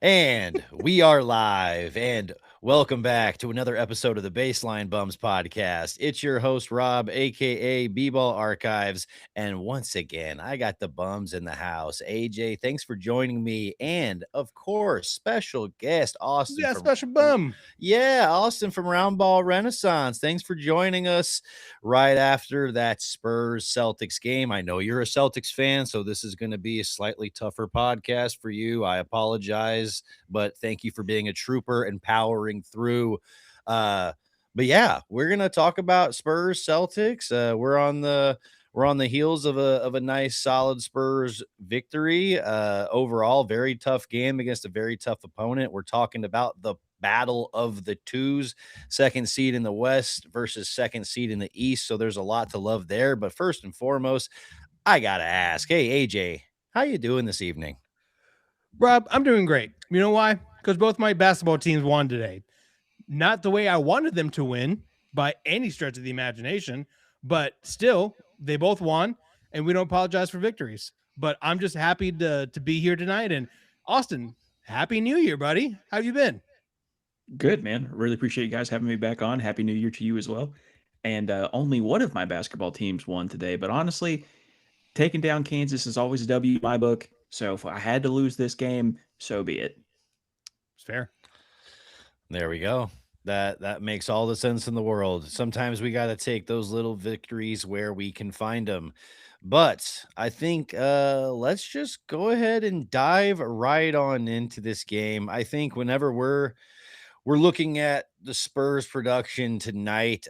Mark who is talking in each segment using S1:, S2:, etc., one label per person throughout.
S1: And we are live, and welcome back to another episode of the Baseline Bums podcast. It's your host, Rob, aka B-Ball Archives. And once again, I got the bums in the house. AJ, thanks for joining me. And of course, special guest,
S2: Who's
S1: Austin
S2: that
S1: from
S2: special bum?
S1: Austin from Roundball Renaissance. Thanks for joining us right after that Spurs Celtics game. I know you're a Celtics fan, so this is going to be a slightly tougher podcast for you. I apologize, but thank you for being a trooper and powering through. But yeah, we're gonna talk about Spurs Celtics. We're on the heels of a nice solid Spurs victory. Overall, very tough game against a very tough opponent. We're talking about the battle of the twos, second seed in the West versus second seed in the East. So there's a lot to love there. But first and foremost, I gotta ask, hey AJ, how you doing this evening?
S2: Rob, I'm doing great. You know why? Because both my basketball teams won today. Not the way I wanted them to win by any stretch of the imagination, but still, they both won, and we don't apologize for victories. But I'm just happy to be here tonight. And Austin, happy New Year, buddy. How have you been?
S3: Good, man. Really appreciate you guys having me back on. Happy New Year to you as well. And only one of my basketball teams won today, but honestly, taking down Kansas is always a W in my book. So if I had to lose this game, so be it.
S2: It's fair.
S1: There we go. That makes all the sense in the world. Sometimes we got to take those little victories where we can find them. But I think let's just go ahead and dive right on into this game. I think whenever we're looking at the Spurs production tonight,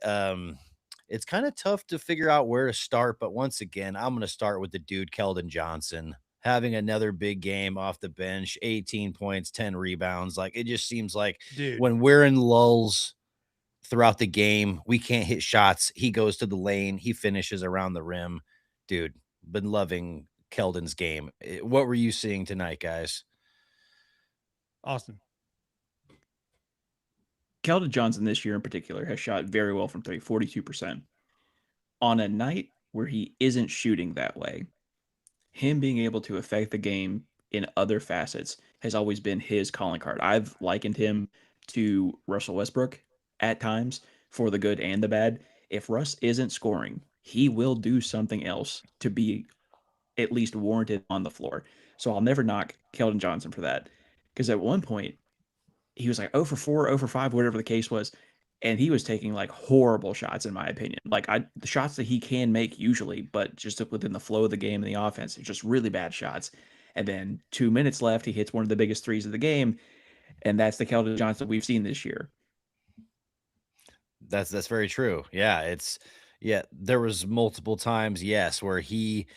S1: it's kind of tough to figure out where to start, but once again, I'm going to start with the dude Keldon Johnson having another big game off the bench, 18 points, 10 rebounds. Like it just seems like
S2: Dude.
S1: when we're in lulls throughout the game, we can't hit shots. He goes to the lane, he finishes around the rim. Dude, been loving Keldon's game. What were you seeing tonight, guys?
S2: Austin.
S3: Keldon Johnson this year in particular has shot very well from three, 42%. On a night where he isn't shooting that way, him being able to affect the game in other facets has always been his calling card. I've likened him to Russell Westbrook at times for the good and the bad. If Russ isn't scoring, he will do something else to be at least warranted on the floor. So I'll never knock Keldon Johnson for that. Because at one point, he was like 0 for 4, 0 for 5, whatever the case was. And he was taking like horrible shots, in my opinion. Like the shots that he can make usually, but just within the flow of the game and the offense, it's just really bad shots. And then 2 minutes left, he hits one of the biggest threes of the game. And that's the Keldon Johnson we've seen this year.
S1: That's very true. Yeah, there was multiple times, yes, where he,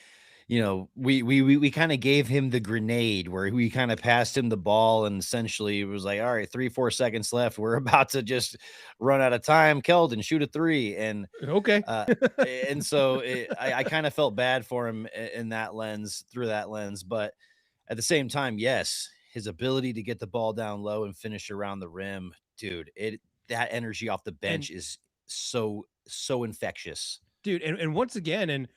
S1: we kind of gave him the grenade where we kind of passed him the ball and essentially it was like, all right, 3-4 seconds left. We're about to just run out of time. Keldon, shoot a three.
S2: Okay.
S1: Uh, I kind of felt bad for him in that lens, through that lens. But at the same time, yes, his ability to get the ball down low and finish around the rim, dude, that energy off the
S2: And
S1: bench is so infectious.
S2: dude, and once again, and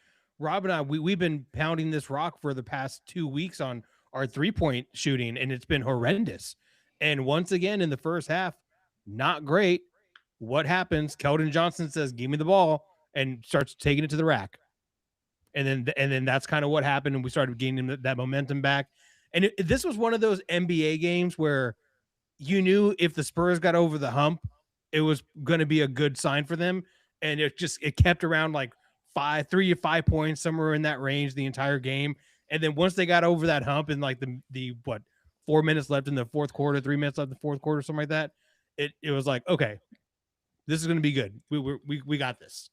S2: Rob and I, we've been pounding this rock for the past 2 weeks on our 3-point shooting, and it's been horrendous. And once again, in the first half, not great. What happens? Keldon Johnson says, "Give me the ball," and starts taking it to the rack. And then that's kind of what happened, and we started gaining that momentum back. And this was one of those NBA games where you knew if the Spurs got over the hump, it was going to be a good sign for them. And it kept around like 3 to 5 points, somewhere in that range the entire game. And then once they got over that hump in like the 4 minutes left in the fourth quarter, 3 minutes left in the fourth quarter, something like that, it was like, okay, this is going to be good. We got this.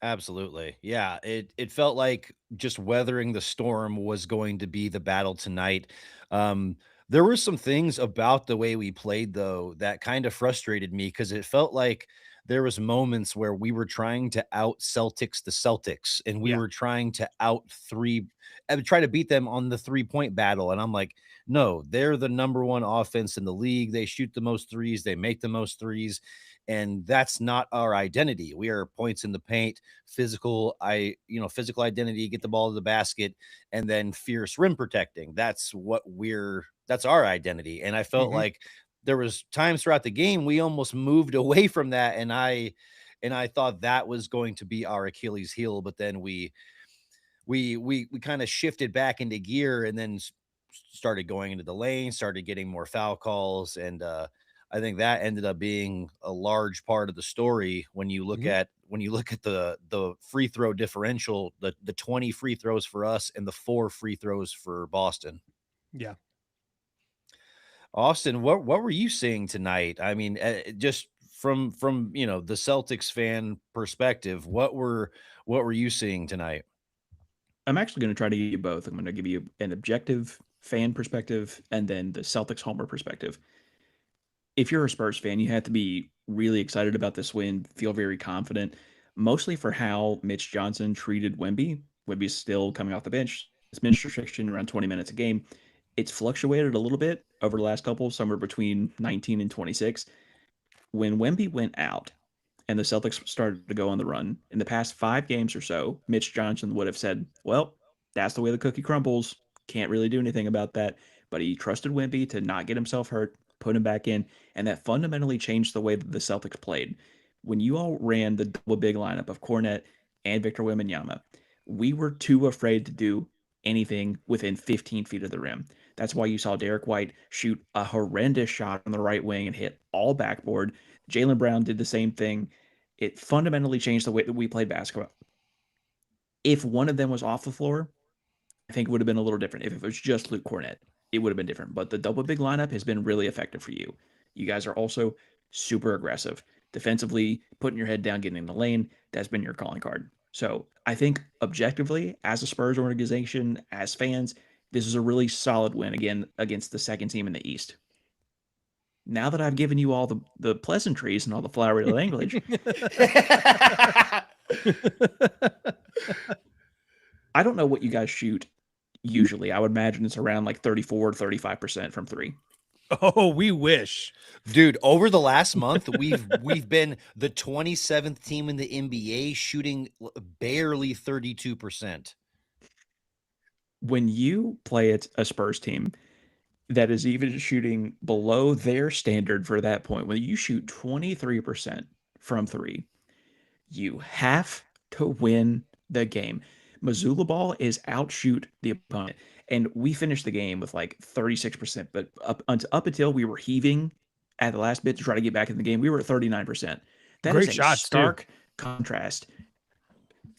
S1: Absolutely. Yeah, it felt like just weathering the storm was going to be the battle tonight. There were some things about the way we played though that kind of frustrated me because it felt like there was moments where we were trying to out Celtics the Celtics and we
S2: Yeah.
S1: were trying to try to beat them on the 3-point battle. And I'm like, no, they're the number one offense in the league. They shoot the most threes, they make the most threes. and that's not our identity. We are points in the paint, physical identity, get the ball to the basket, and then fierce rim protecting. That's our identity. And I felt like there was times throughout the game we almost moved away from that, and I thought that was going to be our Achilles heel, but then we kind of shifted back into gear, and then started going into the lane, started getting more foul calls, and I think that ended up being a large part of the story when you look at the free throw differential, the 20 free throws for us and the 4 free throws for Boston.
S2: Yeah.
S1: Austin, what were you seeing tonight? I mean, just from the Celtics fan perspective, what were you seeing tonight?
S3: I'm actually going to try to give you both. I'm going to give you an objective fan perspective and then the Celtics homer perspective. If you're a Spurs fan, you have to be really excited about this win, feel very confident, mostly for how Mitch Johnson treated Wemby. Wemby's still coming off the bench. It's minutes restriction around 20 minutes a game. It's fluctuated a little bit over the last couple, somewhere between 19 and 26. When Wemby went out and the Celtics started to go on the run, in the past 5 games or so, Mitch Johnson would have said, well, that's the way the cookie crumbles. Can't really do anything about that. But he trusted Wemby to not get himself hurt, put him back in, and that fundamentally changed the way that the Celtics played. When you all ran the double big lineup of Cornet and Victor Wembanyama, we were too afraid to do anything within 15 feet of the rim. That's why you saw Derek White shoot a horrendous shot on the right wing and hit all backboard. Jaylen Brown did the same thing. It fundamentally changed the way that we played basketball. If one of them was off the floor, I think it would have been a little different. If it was just Luke Cornett, it would have been different. But the double big lineup has been really effective for you. You guys are also super aggressive. Defensively, putting your head down, getting in the lane, that's been your calling card. So I think objectively, as a Spurs organization, as fans, this is a really solid win again against the second team in the East. Now that I've given you all the pleasantries and all the flowery language, I don't know what you guys shoot usually. I would imagine it's around like 34 to 35% from 3.
S2: Oh, we wish.
S1: Dude, over the last month, we've been the 27th team in the NBA, shooting barely 32%.
S3: When you play a Spurs team that is even shooting below their standard for that point, when you shoot 23% from 3, you have to win the game. Missoula ball is outshoot the opponent. And we finished the game with like 36%, but up until we were heaving at the last bit to try to get back in the game, we were at 39%. That
S2: Great
S3: is a
S2: shots,
S3: stark contrast.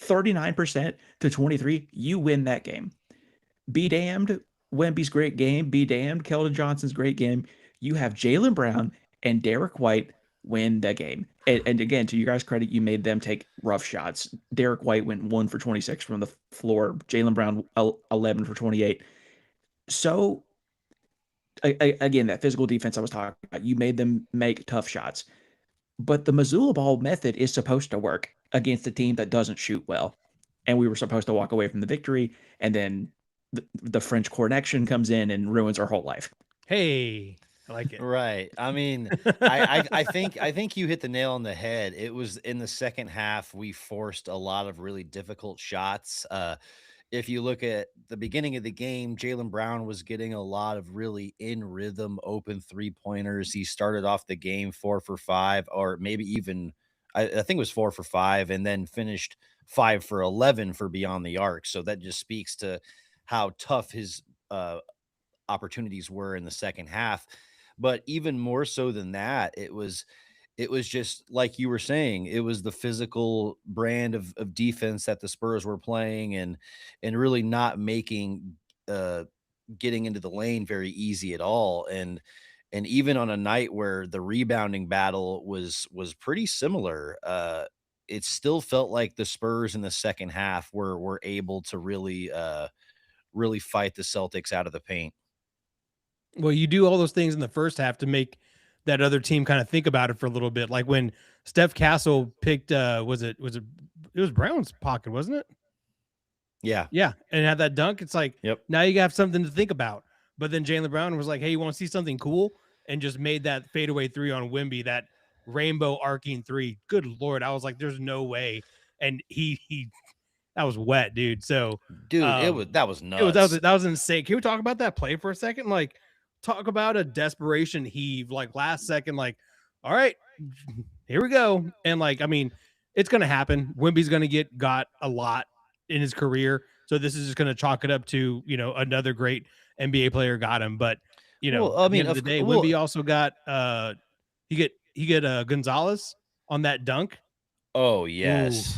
S3: 39% to 23, you win that game. Be damned, Wemby's great game. Be damned, Keldon Johnson's great game. You have Jaylen Brown and Derek White win the game. And again, to you guys' credit, you made them take rough shots. Derek White went 1 for 26 from the floor. Jaylen Brown 11 for 28. So again, that physical defense I was talking about, you made them make tough shots. But the Missoula ball method is supposed to work against a team that doesn't shoot well. And we were supposed to walk away from the victory, and then the French connection comes in and ruins our whole life.
S2: Hey, I like it.
S1: Right. I mean, I think you hit the nail on the head. It was in the second half, we forced a lot of really difficult shots. If you look at the beginning of the game, Jaylen Brown was getting a lot of really in rhythm open 3-pointers. He started off the game 4 for 5, or maybe even I think it was 4 for 5, and then finished 5 for 11 for beyond the arc. So that just speaks to how tough his opportunities were in the second half. But even more so than that, it was just like you were saying, it was the physical brand of defense that the Spurs were playing, and really not making getting into the lane very easy at all. And even on a night where the rebounding battle was pretty similar, it still felt like the Spurs in the second half were able to really fight the Celtics out of the paint.
S2: Well, you do all those things in the first half to make that other team kind of think about it for a little bit. Like when Steph Castle picked, it was Brown's pocket, wasn't it?
S1: Yeah.
S2: Yeah. And had that dunk. It's like,
S1: Yep.
S2: Now you have something to think about. But then Jaylen Brown was like, hey, you want to see something cool? And just made that fadeaway 3 on Wemby that rainbow arcing three. Good Lord. I was like, there's no way. And he that was wet, dude. So
S1: Dude, that was nuts.
S2: that was insane. Can we talk about that play for a second? Like, talk about a desperation heave, like last second, like, all right, here we go. And like, I mean, it's gonna happen. Wimby's gonna got a lot in his career. So this is just gonna chalk it up to, another great NBA player got him. But
S1: Well, I
S2: at the
S1: mean,
S2: end of the day,
S1: well,
S2: Wimby also got he get Gonzalez on that dunk.
S1: oh
S2: Ooh,
S1: yes.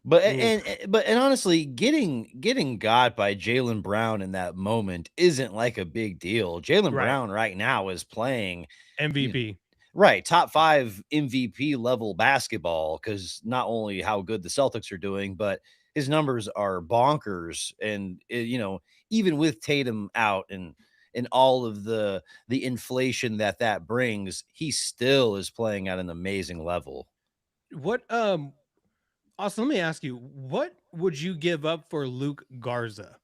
S1: But
S2: ooh,
S1: and honestly, getting got by Jaylen Brown in that moment isn't like a big deal. Jaylen
S2: right.
S1: Brown right now is playing you
S2: MVP.
S1: right, top 5 MVP level basketball, because not only how good the Celtics are doing, but his numbers are bonkers. And even with Tatum out and all of the inflation that brings, he still is playing at an amazing level.
S2: What Also, let me ask you, what would you give up for Luke Garza?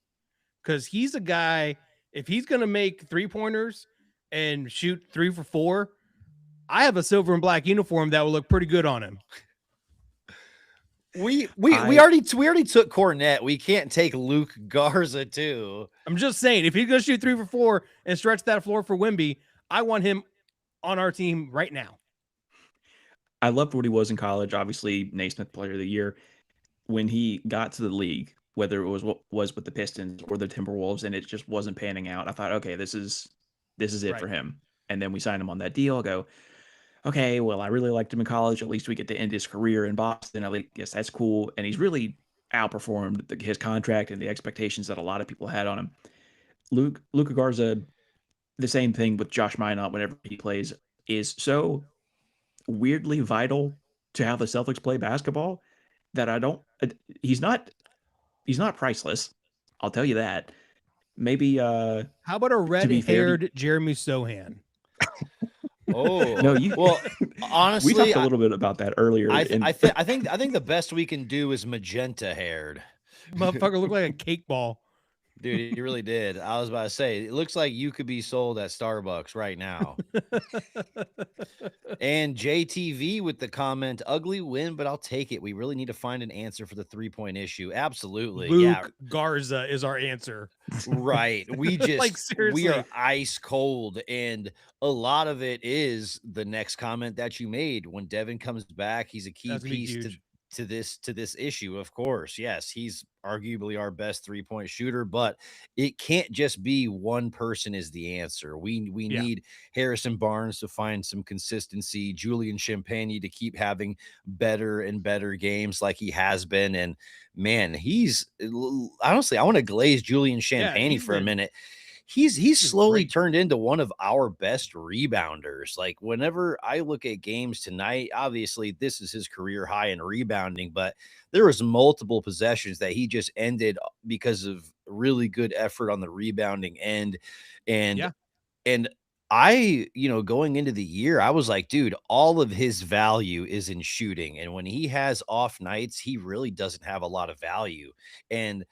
S2: Because he's a guy, if he's going to make 3-pointers and shoot 3 for 4, I have a silver and black uniform that will look pretty good on him.
S1: We already took Cornette. We can't take Luke Garza too.
S2: I'm just saying, if he's going to shoot 3 for 4 and stretch that floor for Wimby, I want him on our team right now.
S3: I loved what he was in college. Obviously, Naismith Player of the Year. When he got to the league, whether it was what was with the Pistons or the Timberwolves, and it just wasn't panning out, I thought, okay, this is it
S2: Right.
S3: for him. And then we signed him on that deal. I go, okay, well, I really liked him in college. At least we get to end his career in Boston. I guess that's cool. And he's really outperformed his contract and the expectations that a lot of people had on him. Luka Garza, the same thing with Josh Minot whenever he plays, is so weirdly vital to how the Celtics play basketball that I don't. He's not priceless. I'll tell you that. Maybe
S2: How about a
S3: to be fair,
S2: red-haired Jeremy Sohan?
S3: no,
S1: Oh,
S3: you.
S1: well,
S3: we
S1: honestly,
S3: talked a little bit about that earlier.
S1: I think the best we can do is magenta haired.
S2: Motherfucker looked like a cake ball.
S1: Dude, he really did. I was about to say, it looks like you could be sold at Starbucks right now. And JTV with the comment, ugly win, but I'll take it. We really need to find an answer for the 3-point issue. Absolutely. Yeah.
S2: Luke Garza is our answer.
S1: Right. We
S2: Like,
S1: we are
S2: seriously.
S1: ice cold. And a lot of it is the next comment that you made. When Devin comes back, he's a key
S2: That's gonna be
S1: piece
S2: huge.
S1: to this issue. Of course, yes, he's arguably our best 3-point shooter, but it can't just be one person is the answer. We
S2: Yeah.
S1: need Harrison Barnes to find some consistency, Julian Champagne to keep having better and better games like he has been. And man, he's honestly, I want to glaze Julian
S2: Yeah,
S1: Champagne
S2: he's
S1: for a
S2: been
S1: minute. He's slowly
S2: great.
S1: turned into one of our best rebounders. Like, whenever I look at games tonight, obviously this is his career high in rebounding, but there was multiple possessions that he just ended because of really good effort on the rebounding end. And
S2: Yeah.
S1: and I, going into the year, I was like, dude, all of his value is in shooting. And when he has off nights, he really doesn't have a lot of value. And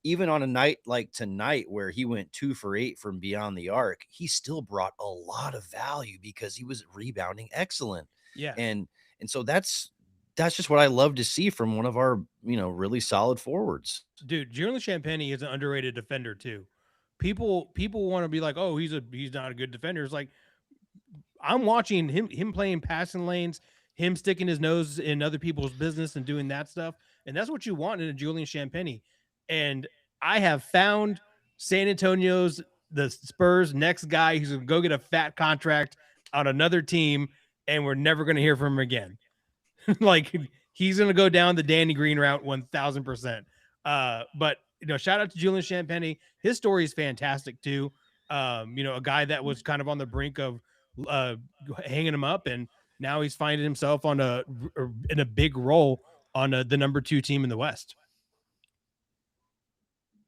S1: even on a night like tonight, where he went 2 for 8 from beyond the arc, he still brought a lot of value because he was rebounding excellent.
S2: Yeah.
S1: And so that's just what I love to see from one of our, really solid forwards.
S2: Dude, Julian Champagne is an underrated defender too. People want to be like, oh, he's not a good defender. It's like, I'm watching him playing passing lanes, him sticking his nose in other people's business and doing that stuff. And that's what you want in a Julian Champagne. And I have found San Antonio's the Spurs next guy who's gonna go get a fat contract on another team, and we're never gonna hear from him again. Like, he's gonna go down the Danny Green route 1000%. But shout out to Julian Champagne. His story is fantastic too. A guy that was kind of on the brink of uh hanging him up, and now he's finding himself in a big role on the number 2 team in the West.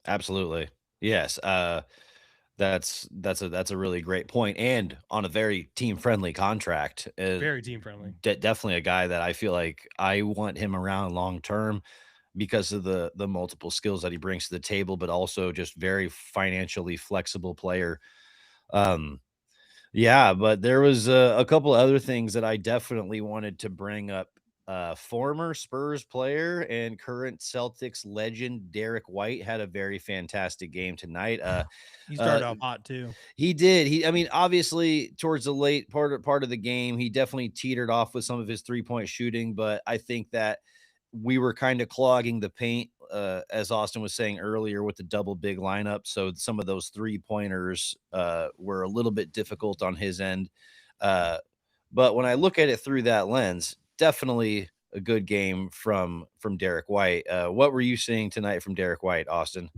S1: Absolutely. Yes. That's a really great point, and on a very team friendly contract.
S2: Very team friendly.
S1: Definitely a guy that I feel like I want him around long term because of the multiple skills that he brings to the table, but also just very financially flexible player. Um, Yeah, but there was a couple other things that I definitely wanted to bring up. Former Spurs player and current Celtics legend Derek White had a very fantastic game tonight.
S2: He
S1: Uh,
S2: started off hot too.
S1: he did. I mean, obviously, towards the late part of the game, he definitely teetered off with some of his 3-point shooting. But I think that we were kind of clogging the paint, as Austin was saying earlier, with the double big lineup. So some of those 3-pointers were a little bit difficult on his end. Uh, but when I look at it through that lens, definitely a good game from Derek White. What were you seeing tonight from Derek White, Austin?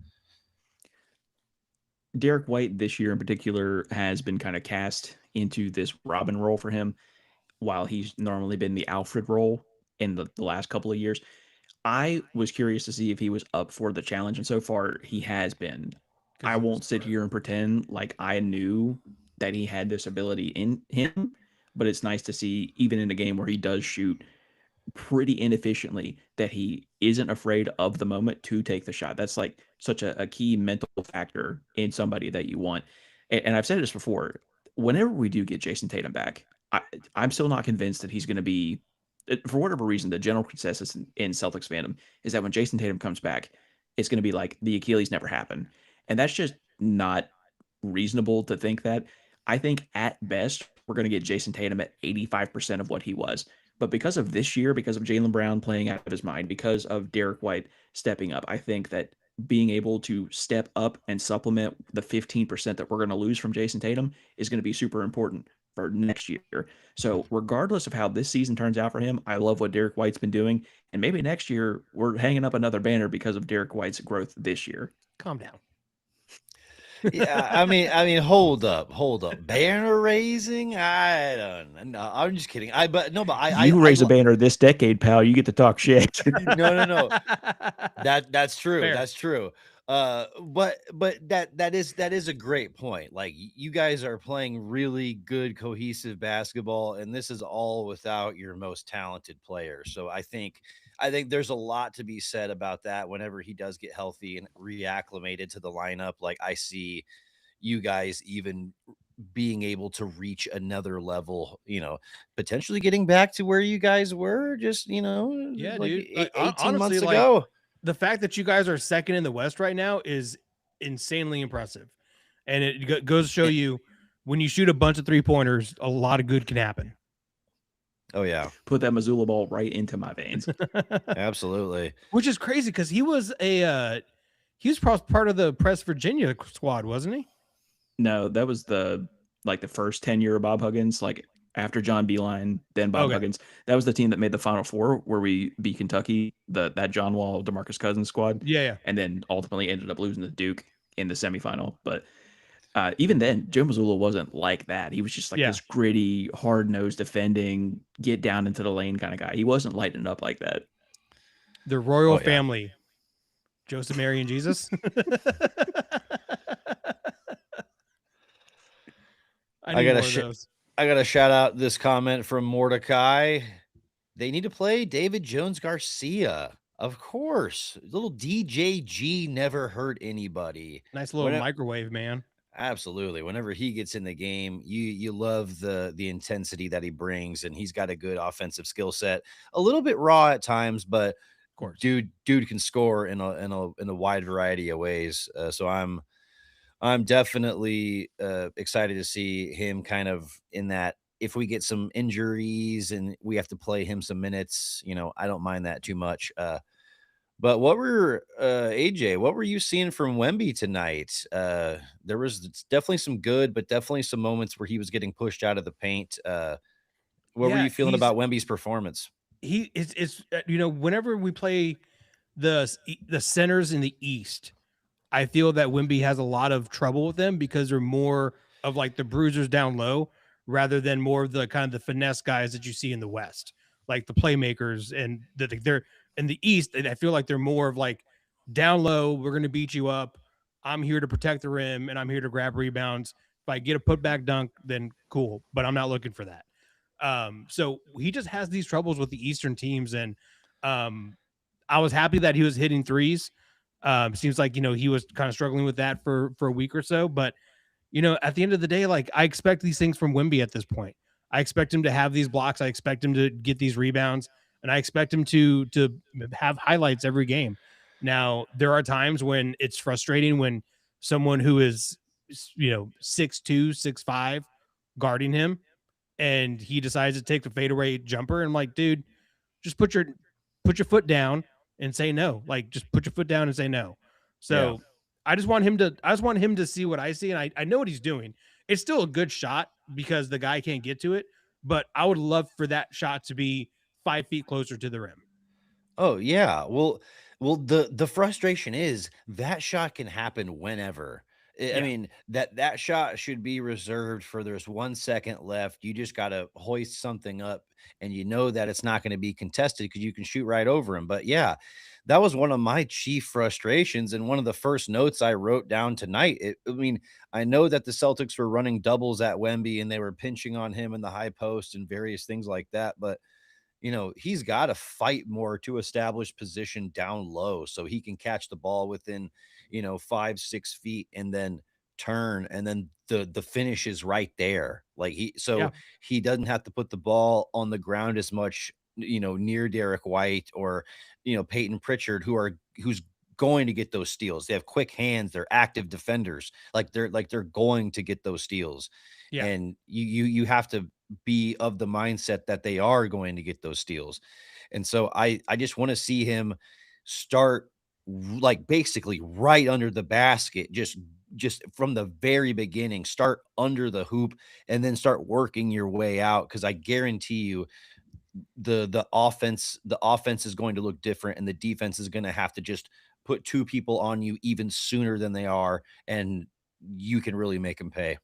S3: Derek White this year in particular has been kind of cast into this Robin role for him, while he's normally been the Alfred role in the last couple of years. I was curious to see if he was up for the challenge, and so far he has been.
S2: Because
S3: I
S2: he was
S3: won't sit here and pretend like I knew that he had this ability in him, but it's nice to see, even in a game where he does shoot pretty inefficiently, that he isn't afraid of the moment to take the shot. That's like such a key mental factor in somebody that you want. And I've said this before. Whenever we do get Jason Tatum back, I, I'm still not convinced that he's going to be, for whatever reason, the general consensus in Celtics fandom is that when Jason Tatum comes back, it's going to be like the Achilles never happened. And that's just not reasonable to think that. I think at best, we're going to get Jason Tatum at 85% of what he was. But because of this year, because of Jaylen Brown playing out of his mind, because of Derek White stepping up, I think that being able to step up and supplement the 15% that we're going to lose from Jason Tatum is going to be super important for next year. So, regardless of how this season turns out for him, I love what Derek White's been doing. And maybe next year we're hanging up another banner because of Derek White's growth this year.
S2: calm down.
S1: Yeah, I mean, hold up. Banner raising? I don't know. I'm just kidding. But no, but
S3: You raise a banner this decade, pal. You get to talk shit.
S1: no. That's true.
S2: Fair.
S1: That's true. But that is a great point. Like you guys are playing really good cohesive basketball, and this is all without your most talented player. So I think there's a lot to be said about that. Whenever he does get healthy and reacclimated to the lineup, like I see you guys even being able to reach another level, potentially getting back to where you guys were just,
S2: Yeah,
S1: like
S2: dude. Like,
S1: 18
S2: honestly,
S1: months
S2: like
S1: ago.
S2: the fact that you guys are second in the West right now is insanely impressive, and it goes to show you when you shoot a bunch of 3-pointers, a lot of good can happen.
S1: Oh yeah,
S3: Put that Missoula ball right into my veins.
S1: absolutely.
S2: Which is crazy because he was part of the Press Virginia squad, wasn't he?
S3: No, that was the first tenure of Bob Huggins, like after John Beeline, then Bob
S2: Okay.
S3: Huggins. That was the team that made the Final Four where we beat Kentucky, that John Wall, DeMarcus Cousins squad,
S2: Yeah.
S3: and then ultimately ended up losing to Duke in the semifinal. But even then, Joe Mazzulla wasn't like that. He was just like
S2: Yeah.
S3: this gritty, hard nosed defending, get down into the lane kind of guy. He wasn't lighting up like that.
S2: The royal
S1: Oh, yeah.
S2: family, Joseph, Mary, and Jesus. I
S1: I
S2: need
S1: gotta
S2: more of those.
S1: I gotta shout out this comment from Mordecai. They need to play David Jones Garcia. Of course. Little DJG never hurt anybody.
S2: Nice little
S1: When
S2: microwave, man.
S1: Absolutely. Whenever he gets in the game, you love the intensity that he brings, and he's got a good offensive skill set. A little bit raw at times, but
S2: Of course.
S1: dude can score in a wide variety of ways. So I'm definitely excited to see him kind of in that. If we get some injuries and we have to play him some minutes, I don't mind that too much. But what were AJ? What were you seeing from Wemby tonight? There was definitely some good, but definitely some moments where he was getting pushed out of the paint. What were
S2: Yeah,
S1: you feeling about Wemby's performance?
S2: it's whenever we play the centers in the East, I feel that Wimby has a lot of trouble with them because they're more of like the bruisers down low rather than more of the kind of the finesse guys that you see in the West, like the playmakers. And they're in the East, and I feel like they're more of like down low. We're going to beat you up. I'm here to protect the rim, and I'm here to grab rebounds. If I get a putback dunk, then cool, but I'm not looking for that. So he just has these troubles with the Eastern teams, and I was happy that he was hitting threes. Seems like he was kind of struggling with that for a week or so, but at the end of the day, like I expect these things from Wemby at this point. I expect him to have these blocks. I expect him to get these rebounds, and I expect him to have highlights every game. Now, there are times when it's frustrating when someone who is 6'2", 6'5", guarding him, and he decides to take the fadeaway jumper. And I'm like, dude, just put your foot down and say no. Like, just put your foot down and say no.
S1: Yeah.
S2: So I just want him to see what I see, and I know what he's doing. It's still a good shot because the guy can't get to it, but I would love for that shot to be 5 feet closer to the rim.
S1: Oh, yeah. Well, the frustration is that shot can happen whenever. I
S2: Yeah,
S1: mean, that shot should be reserved for there's 1 second left. You just gotta hoist something up, and you know that it's not gonna be contested because you can shoot right over him. But yeah, that was one of my chief frustrations and one of the first notes I wrote down tonight. I mean, I know that the Celtics were running doubles at Wemby and they were pinching on him in the high post and various things like that, but he's got to fight more to establish position down low so he can catch the ball within, 5, 6 feet and then turn. And then the finish is right there. Like
S2: yeah,
S1: he doesn't have to put the ball on the ground as much, near Derek White or, Peyton Pritchard, who's going to get those steals. They have quick hands. They're active defenders. Like they're going to get those steals.
S2: yeah,
S1: And you have to be of the mindset that they are going to get those steals. And so I just want to see him start like basically right under the basket, just from the very beginning, start under the hoop and then start working your way out, cuz I guarantee you the offense is going to look different and the defense is going to have to just put two people on you even sooner than they are, and you can really make them pay.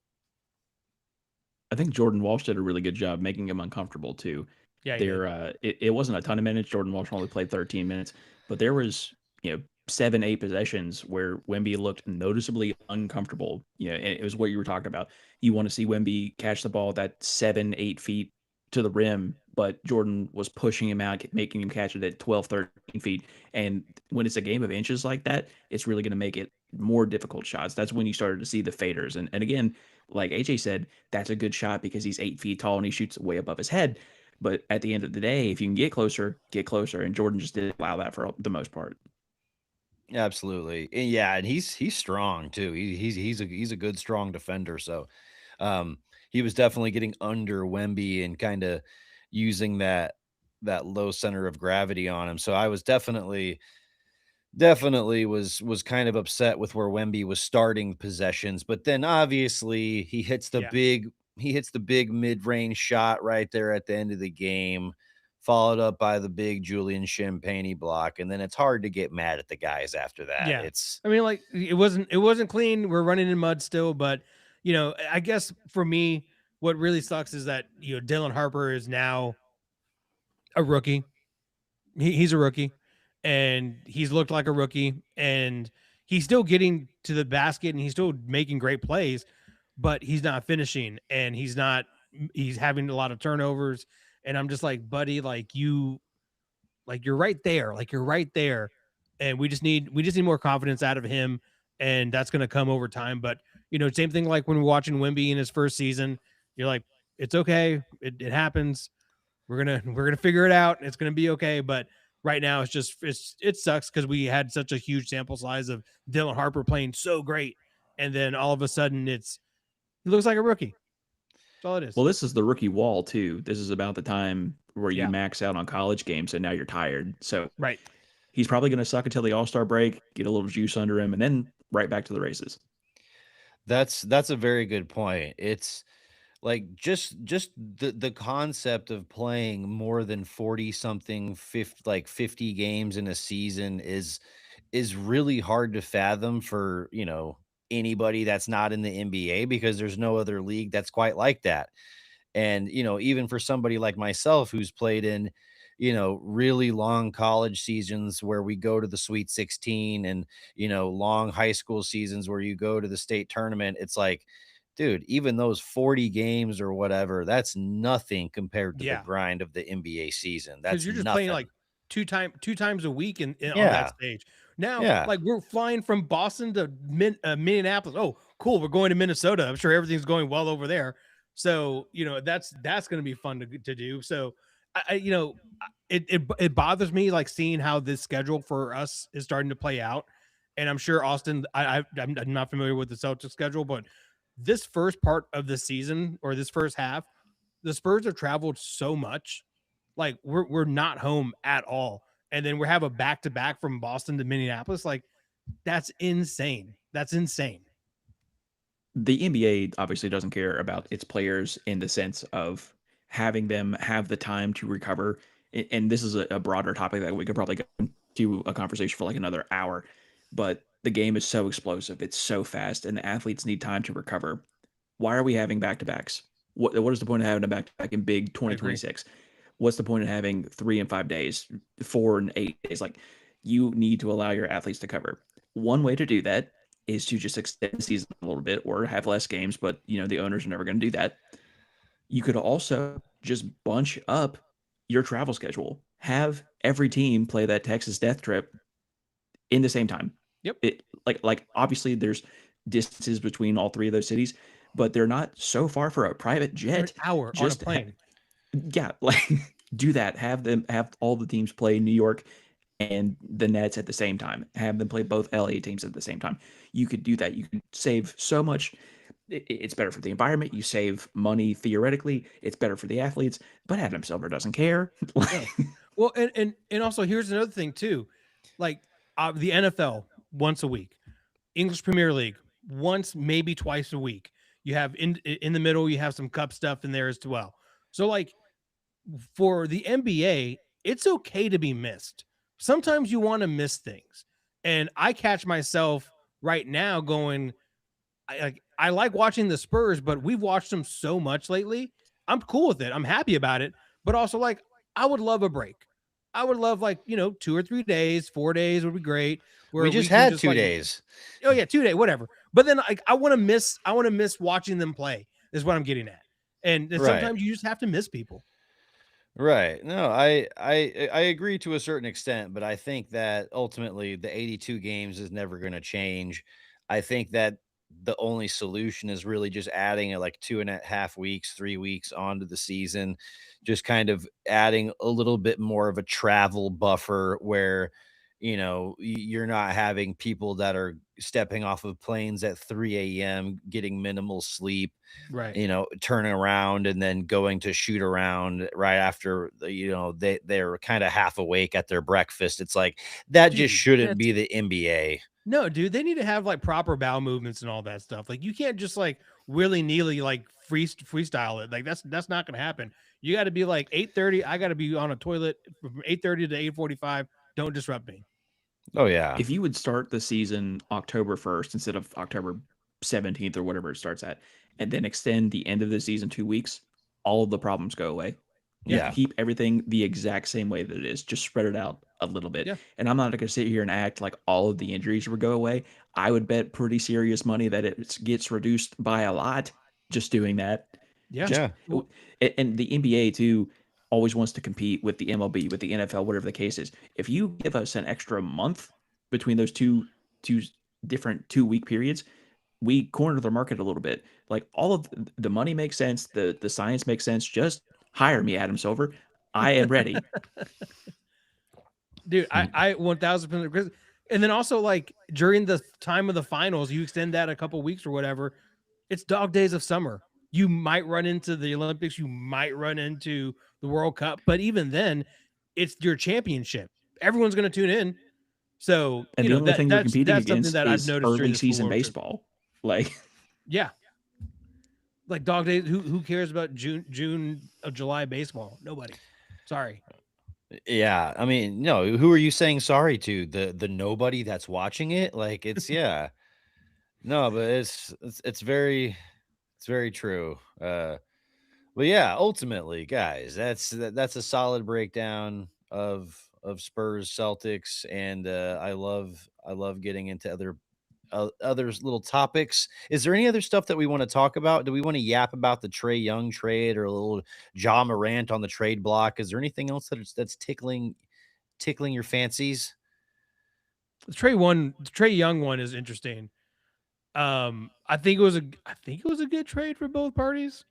S3: I think Jordan Walsh did a really good job making him uncomfortable too.
S2: yeah. He did.
S3: It wasn't a ton of minutes. Jordan Walsh only played 13 minutes, but there was, 7, 8 possessions where Wemby looked noticeably uncomfortable. And it was what you were talking about. You want to see Wemby catch the ball that 7, 8 feet to the rim, but Jordan was pushing him out, making him catch it at 12, 13 feet. And when it's a game of inches like that, it's really going to make it more difficult shots. That's when you started to see the faders. And again, like AJ said, that's a good shot because he's 8 feet tall and he shoots way above his head. But at the end of the day, if you can get closer, get closer. And Jordan just didn't allow that for the most part.
S1: Absolutely. And yeah, and he's strong too. He's a good strong defender. So um he was definitely getting under Wemby and kind of using that low center of gravity on him. So I was definitely was kind of upset with where Wemby was starting possessions, but then obviously
S2: Yeah,
S1: he hits the big mid-range shot right there at the end of the game, followed up by the big Julian Champagny block, and then it's hard to get mad at the guys after that.
S2: yeah.
S1: It's
S2: I mean, like it wasn't clean. We're running in mud still, but I guess for me, what really sucks is that Dylan Harper is now a rookie. He's a rookie, and he's looked like a rookie, and he's still getting to the basket, and he's still making great plays, but he's not finishing, and he's having a lot of turnovers, and I'm just like, buddy, like you're right there, and we just need more confidence out of him, and that's going to come over time. But same thing like when we're watching Wimby in his first season, you're like, it's okay, it happens, we're gonna figure it out. It's gonna be okay. But right now, it sucks because we had such a huge sample size of Dylan Harper playing so great, and then all of a sudden he looks like a rookie. That's all it is.
S3: Well, this is the rookie wall too. This is about the time where you
S2: Yeah,
S3: max out on college games and now you're tired. So
S2: right.
S3: he's probably going to suck until the All-Star break, get a little juice under him, and then right back to the races.
S1: that's a very good point. It's like just the concept of playing more than 40 something 50 like 50 games in a season is really hard to fathom for, anybody that's not in the NBA, because there's no other league that's quite like that. And, even for somebody like myself who's played in, really long college seasons where we go to the Sweet 16 and, long high school seasons where you go to the state tournament, it's like, dude, even those 40 games or whatever, that's nothing compared to the
S2: Yeah,
S1: grind of the NBA season.
S2: because
S1: That's
S2: you're just playing
S1: nothing.
S2: like two times a week on that
S1: Yeah.
S2: stage. Now,
S1: Yeah.
S2: like we're flying from Boston to Minneapolis. Oh, cool, we're going to Minnesota. I'm sure everything's going well over there. So, that's going to be fun to do. So, it bothers me like seeing how this schedule for us is starting to play out. And I'm sure Austin, I'm not familiar with the Celtics schedule, but this first part of the season or this first half, the Spurs have traveled so much. Like we're not home at all. And then we have a back to back from Boston to Minneapolis. Like that's insane. That's insane.
S3: The NBA obviously doesn't care about its players in the sense of having them have the time to recover. And this is a broader topic that we could probably go into a conversation for like another hour. But the game is so explosive, it's so fast, and the athletes need time to recover. Why are we having back to backs? What is the point of having a back to back in big 2026? What's the point of having 3 and 5 days, 4 and 8 days? Like, you need to allow your athletes to cover. One way to do that is to just extend the season a little bit or have less games, but the owners are never going to do that. You could also just bunch up your travel schedule. Have every team play that Texas death trip in the same time.
S2: Yep.
S3: It like obviously there's distances between all three of those cities, but they're not so far for a private jet.
S2: An hour
S3: Just
S2: on a plane.
S3: Yeah, like do that. Have all the teams play New York and the Nets at the same time. Have them play both LA teams at the same time. You could do that. You could save so much. It's better for the environment. You save money theoretically. It's better for the athletes. But Adam Silver doesn't care.
S2: No. Well, and also here's another thing too, like the NFL once a week, English Premier League once maybe twice a week. You have in the middle you have some cup stuff in there as well. So like for the NBA, it's okay to be missed. Sometimes you want to miss things. And I catch myself right now going, I like watching the Spurs, but we've watched them so much lately. I'm cool with it. I'm happy about it. But also, like, I would love a break. I would love, like, 2 or 3 days, 4 days would be great. Where
S1: We just
S2: can
S1: had
S2: just
S1: 2 days.
S2: Oh yeah, 2 days, whatever. But then like I want to miss watching them play, is what I'm getting at. And
S1: Right.
S2: sometimes you just have to miss people.
S1: Right. No, I agree to a certain extent, but I think that ultimately the 82 games is never going to change. I think that the only solution is really just adding like 2.5 weeks, 3 weeks onto the season, just kind of adding a little bit more of a travel buffer where you're not having people that are stepping off of planes at 3 a.m. getting minimal sleep,
S2: Right.
S1: turning around and then going to shoot around right after they're kind of half awake at their breakfast. It's like that just
S2: Dude,
S1: shouldn't be the NBA.
S2: No, dude, they need to have like proper bowel movements and all that stuff. Like you can't just like willy-nilly like freestyle it. Like that's not gonna happen. You got to be like 8:30. I got to be on a toilet from 8:30 to 8:45. Don't disrupt me.
S1: Oh yeah.
S3: If you would start the season October 1st instead of October 17th or whatever it starts at, and then extend the end of the season 2 weeks, all of the problems go away.
S1: Yeah.
S3: Keep everything the exact same way that it is. Just spread it out a little bit.
S2: Yeah.
S3: And I'm not going to sit here and act like all of the injuries would go away. I would bet pretty serious money that it gets reduced by a lot just doing that.
S2: Yeah.
S3: Just,
S2: Well,
S3: and the NBA too always wants to compete with the MLB, with the NFL, whatever the case is. If you give us an extra month between those two different 2 week periods, we corner the market a little bit. Like all of the money makes sense, the science makes sense. Just hire me, Adam Silver. I am ready.
S2: dude, I 1000%. And then also like during the time of the finals, you extend that a couple weeks or whatever. It's dog days of summer. You might run into the Olympics, you might run into the World Cup, but even then, it's your championship. Everyone's going to tune in. So,
S3: And the only thing you're competing
S2: that's something
S3: against
S2: that I've
S3: is
S2: noticed during
S3: early
S2: this
S3: season
S2: World Trip.
S3: baseball. Like,
S2: Yeah. Like dog days, who cares about June of July baseball? Nobody. Sorry.
S1: Yeah. I mean, no, who are you saying sorry to? The nobody that's watching it? Like it's yeah. No, but it's very true. But yeah, ultimately, guys, that's a solid breakdown of Spurs Celtics, and I love getting into other little topics. Is there any other stuff that we want to talk about? Do we want to yap about the Trey Young trade or a little John Morant on the trade block? Is there anything else that's tickling your fancies?
S2: The Trey Young one is interesting. I think it was a good trade for both parties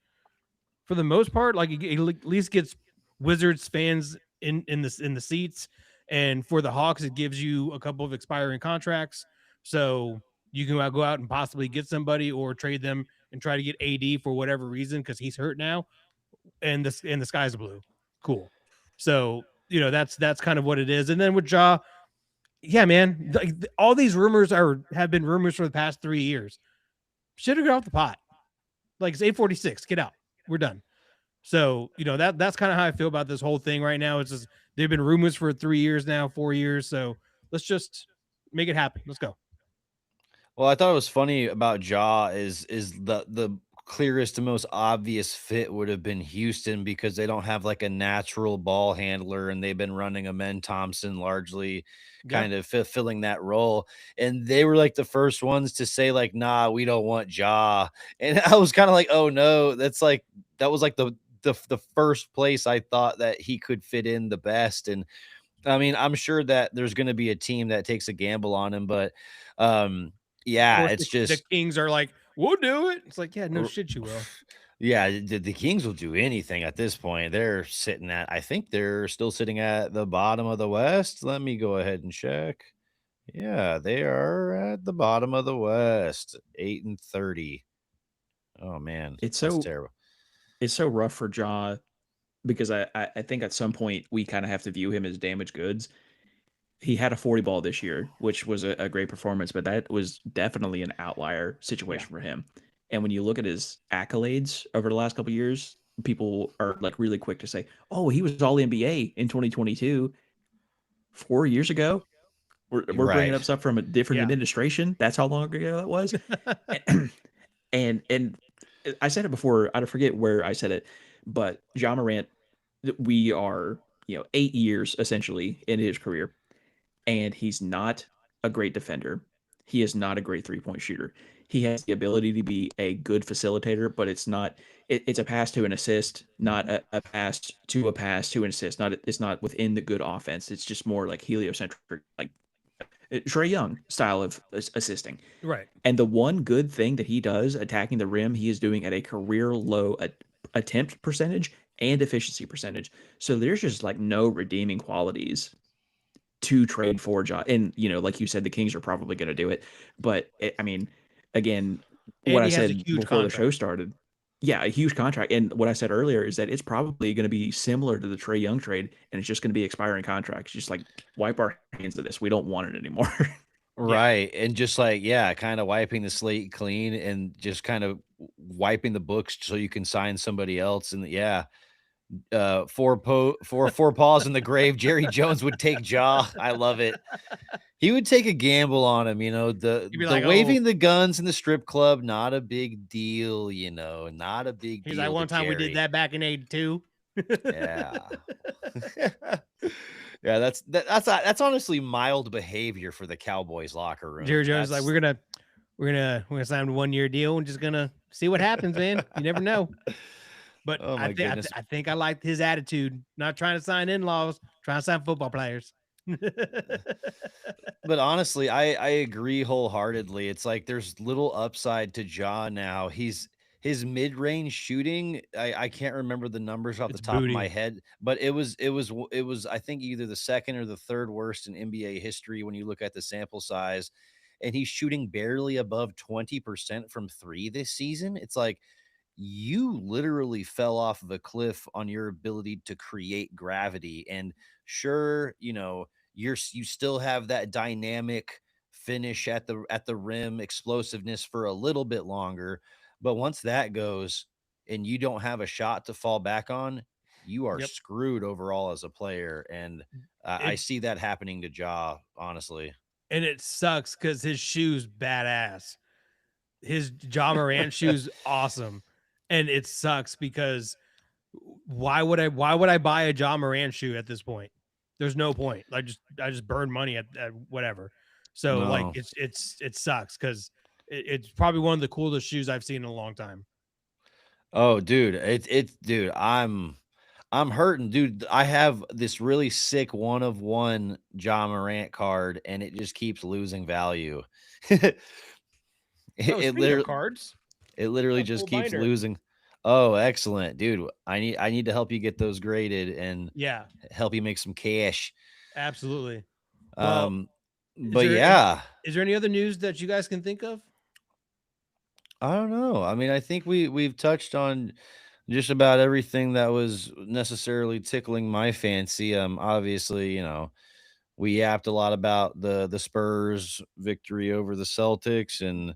S2: for the most part. Like it at least gets Wizards fans in the seats, and for the Hawks, it gives you a couple of expiring contracts, so you can go out and possibly get somebody or trade them and try to get AD for whatever reason because he's hurt now, and the sky's blue. Cool. So that's kind of what it is. And then with Ja, yeah, man, all these rumors have been rumors for the past 3 years. Should have got off the pot. Like it's 8:46. Get out. We're done. So that's kind of how I feel about this whole thing right now. It's just they've been rumors for 3 years now, 4 years. So let's just make it happen. Let's go.
S1: Well, I thought it was funny about Ja is the clearest and most obvious fit would have been Houston because they don't have like a natural ball handler and they've been running Amen Thompson largely
S2: Yeah.
S1: kind of filling that role. And they were like the first ones to say, like, nah, we don't want Ja. And I was kind of like, oh no, that was like the first place I thought that he could fit in the best. And I mean, I'm sure that there's going to be a team that takes a gamble on him, but
S2: Of
S1: yeah,
S2: course,
S1: it's
S2: the
S1: just
S2: Kings are like, we'll do it. It's like, yeah, no
S1: r-
S2: shit, you will.
S1: yeah, the Kings will do anything at this point. They're sitting at, I think they're still sitting at the bottom of the West. Let me go ahead and check. Yeah, they are at the bottom of the West, 8-30. Oh man,
S3: It's
S1: that's
S3: so
S1: terrible.
S3: it's so rough for Ja because I think at some point we kind of have to view him as damaged goods. He had a 40 ball this year, which was a great performance, but that was definitely an outlier
S2: Yeah.
S3: situation for him. And when you look at his accolades over the last couple of years, people are like really quick to say, "Oh, he was all NBA in 2022, 4 years ago." We're bringing up
S1: Right.
S3: stuff from a different
S2: Yeah.
S3: administration. That's how long ago that was. And I said it before. I don't forget where I said it, but John Morant, we are 8 years essentially in his career, and he's not a great defender. He is not a great 3-point shooter. He has the ability to be a good facilitator, but it's not. It's a pass to an assist, not a pass to a pass to an assist. Not it's not within the good offense. It's just more like heliocentric, like Trey Young style of assisting.
S2: Right.
S3: And the one good thing that he does attacking the rim, he is doing at a career low attempt percentage and efficiency percentage. So there's just like no redeeming qualities to trade for Ja. And like you said, the Kings are probably going to do it. But I mean, again, what
S2: And
S3: I
S2: he has a
S3: said
S2: huge
S3: before the show
S2: contract.
S3: started, yeah, a huge contract. And what I said earlier is that it's probably going to be similar to the Trey Young trade, and it's just going to be expiring contracts. Just like wipe our hands of this. We don't want it anymore.
S2: Yeah.
S1: Right, and just like, yeah, kinda wiping the slate clean and just kind of wiping the books so you can sign somebody else, and yeah, four paws in the grave, Jerry Jones would take Ja. I love it. He would take a gamble on him,
S2: He'd be
S1: the
S2: like, oh,
S1: waving the guns in the strip club, not a big deal, not a big
S2: he's like,
S1: deal to
S2: one time we did
S1: Jerry.
S2: that back in '82.
S1: Yeah. Yeah, that's honestly mild behavior for the Cowboys locker
S2: Jerry
S1: room.
S2: Jones is like,
S1: That's
S2: we're gonna sign a 1 year deal and just gonna see what happens, man. You never know. But
S1: oh my goodness.
S2: I think I liked his attitude. Not trying to sign in laws, trying to sign football players.
S1: But honestly, I agree wholeheartedly. It's like there's little upside to Ja now. His mid-range shooting, I can't remember the numbers off the
S2: It's
S1: top of my
S2: booty.
S1: head, but it was I think either the second or the third worst in NBA history when you look at the sample size. And he's shooting barely above 20% from three this season. It's like you literally fell off of a cliff on your ability to create gravity. And sure, you still have that dynamic finish at the rim, explosiveness for a little bit longer, but once that goes and you don't have a shot to fall back on, you are
S2: Yep.
S1: screwed overall as a player. And I
S2: It
S1: see that happening to Ja, honestly.
S2: and it sucks because his shoes badass. His John Morant shoes awesome, and it sucks because why would I buy a John Morant shoe at this point? There's no point. I just burn money at whatever. So like
S1: No.
S2: it sucks because it's probably one of the coolest shoes I've seen in a long time.
S1: Oh, dude, dude, I'm hurting, dude. I have this really sick one of one John Morant card, and it just keeps losing value.
S2: Oh,
S1: it
S2: speaking of
S1: literally
S2: cards,
S1: it literally
S2: a
S1: just
S2: full
S1: keeps
S2: binder.
S1: losing. Oh, excellent, dude. I need to help you get those graded and
S2: Yeah,
S1: help you make some cash.
S2: absolutely. Well,
S1: Um,
S2: is
S1: but
S2: there
S1: yeah,
S2: is there any other news that you guys can think of?
S1: I don't know. I mean, I think we've touched on just about everything that was necessarily tickling my fancy. Obviously, we yapped a lot about the Spurs victory over the Celtics, and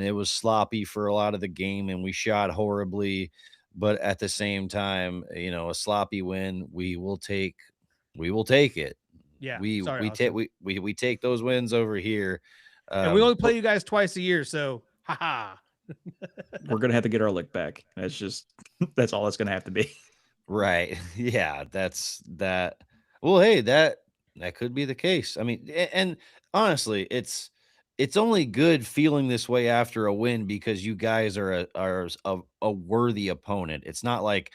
S1: it was sloppy for a lot of the game, and we shot horribly. But at the same time, a sloppy win, we will take it.
S2: Yeah,
S1: We
S2: sorry,
S1: we take
S2: Austin.
S1: we take those wins over here.
S2: And we only
S1: But
S2: play you guys twice a year, so haha.
S3: We're gonna have to get our lick back. That's just that's all it's gonna have to be.
S1: right, yeah, that's that. Well, hey, that could be the case. I mean, and honestly, it's only good feeling this way after a win because you guys are a worthy opponent. It's not like,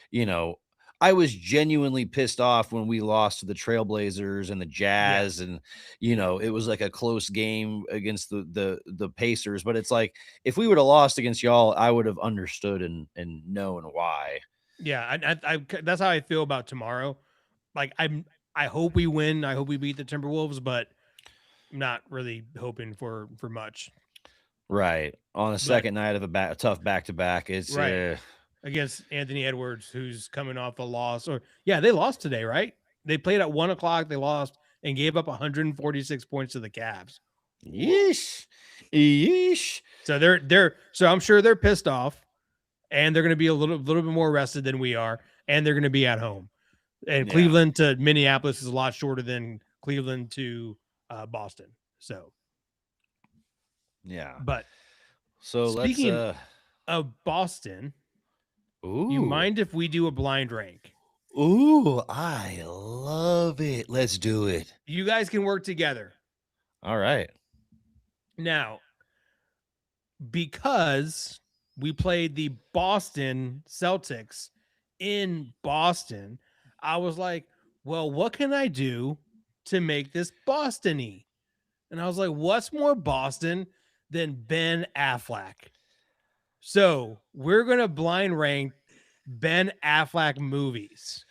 S1: you know, I was genuinely pissed off when we lost to the Trailblazers and the
S2: Yeah,
S1: Jazz, and it was like a close game against the Pacers. But it's like if we would have lost against y'all, I would have understood and known why.
S2: yeah. That's how I feel about tomorrow. Like I hope we win. I hope we beat the Timberwolves, but I'm not really hoping for much.
S1: Right. On the
S2: But
S1: second night of a tough back to back, it's
S2: right against Anthony Edwards, who's coming off a loss, or yeah, they lost today, right? They played at 1 o'clock. They lost and gave up 146 points to the Cavs. Whoa.
S1: yeesh, yeesh.
S2: So so I'm sure they're pissed off, and they're going to be a little bit more rested than we are, and they're going to be at home. And
S1: Yeah,
S2: Cleveland to Minneapolis is a lot shorter than Cleveland to Boston. So,
S1: yeah.
S2: but
S1: So let's
S2: speaking of Boston, you
S1: ooh.
S2: mind if we do a blind rank?
S1: Ooh, I love it. Let's do it.
S2: You guys can work together
S1: All right.
S2: now because we played the Boston Celtics in Boston. I was like, well, what can I do to make this Boston-y? And I was like, what's more Boston than Ben Affleck? So we're gonna blind rank Ben Affleck movies,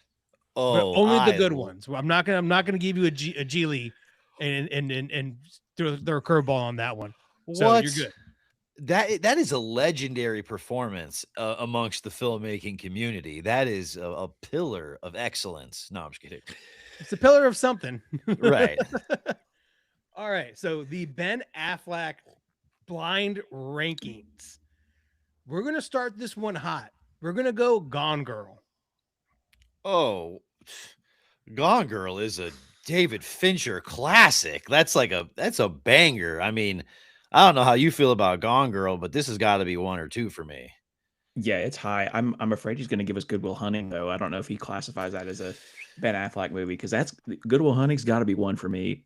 S2: but
S1: Oh,
S2: only the good ones. I'm not gonna give you a Geely and throw a curveball on that one. So you're
S1: what?
S2: good.
S1: That is a legendary performance amongst the filmmaking community. That is a pillar of excellence. No, I'm just kidding.
S2: It's a pillar of something.
S1: Right.
S2: All right. So the Ben Affleck blind rankings. We're gonna start this one hot. We're gonna go Gone Girl.
S1: Oh, Gone Girl is a David Fincher classic. That's a banger. I mean, I don't know how you feel about Gone Girl, but this has got to be one or two for me.
S3: Yeah, it's high. I'm afraid he's gonna give us Good Will Hunting though. I don't know if he classifies that as a Ben Affleck movie because that's Good Will Hunting's got to be one for me.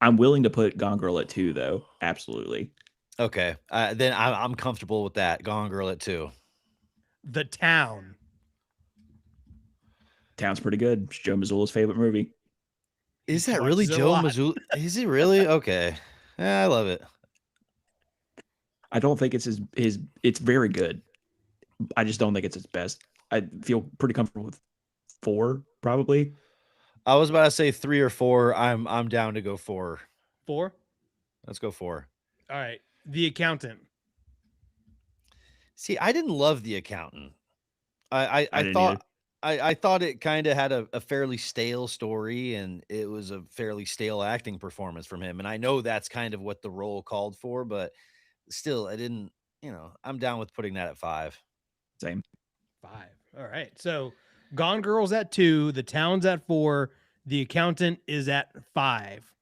S3: I'm willing to put Gone Girl at 2 though. Absolutely.
S1: Okay, then I'm comfortable with that. Gone Girl at two.
S2: The Town.
S3: Town's pretty good. It's Joe Mazzulla's favorite movie.
S2: He
S1: Is that really
S2: watches it a
S1: Joe
S2: lot.
S1: Mazzulla? Is it really? Okay, yeah, I love it.
S3: I don't think it's his it's very good. I just don't think it's his best. I feel pretty comfortable with 4 probably.
S1: I was about to say three or four. I'm down to go four.
S2: 4.
S1: Let's go four.
S2: All right. The Accountant.
S1: See, I didn't love The Accountant. I I,
S3: I
S1: I
S3: didn't either.
S1: thought I thought it kind of had a fairly stale story, and it was a fairly stale acting performance from him. And I know that's kind of what the role called for, but still, I didn't. I'm down with putting that at five.
S3: Same.
S2: 5. All right. So Gone Girl's at 2. The Town's at 4. The Accountant is at 5.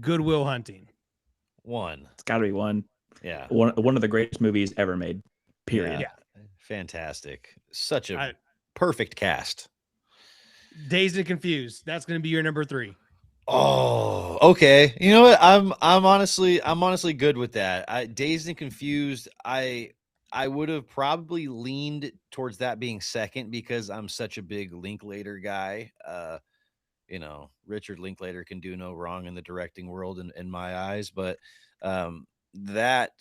S2: Good Will Hunting.
S1: One.
S3: It's got to be one.
S1: Yeah.
S3: One of the greatest movies ever made. Period.
S1: Yeah. Fantastic. Such a
S2: I,
S1: perfect cast.
S2: Dazed and Confused. That's going to be your number 3.
S1: Oh, okay. You know what? I'm honestly good with that. Dazed and Confused, I would have probably leaned towards that being second because I'm such a big Linklater guy. Richard Linklater can do no wrong in the directing world in my eyes, but that